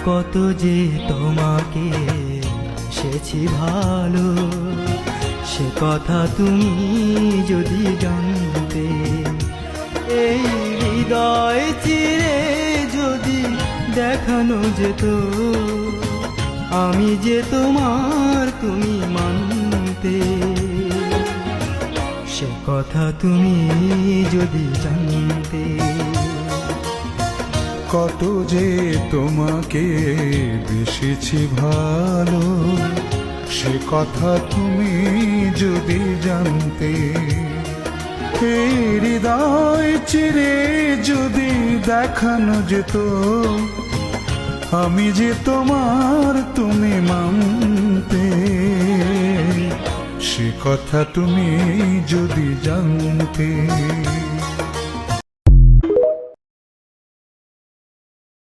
কত যে তোমাকে সেছি ভালো, সে কথা তুমি যদি জানতে। এই হৃদয় চিরে যদি দেখানো যেত, আমি যে তোমার তুমি মানতে। সে কথা তুমি যদি জানতে। কত যে তোমাকে বেসেছি ভালো, সে কথা তুমি যদি জানতে। এই হৃদয় চিরে যদি দেখানো যেত, আমি যে তোমার তুমি মানতে। সে কথা তুমি যদি জানতে।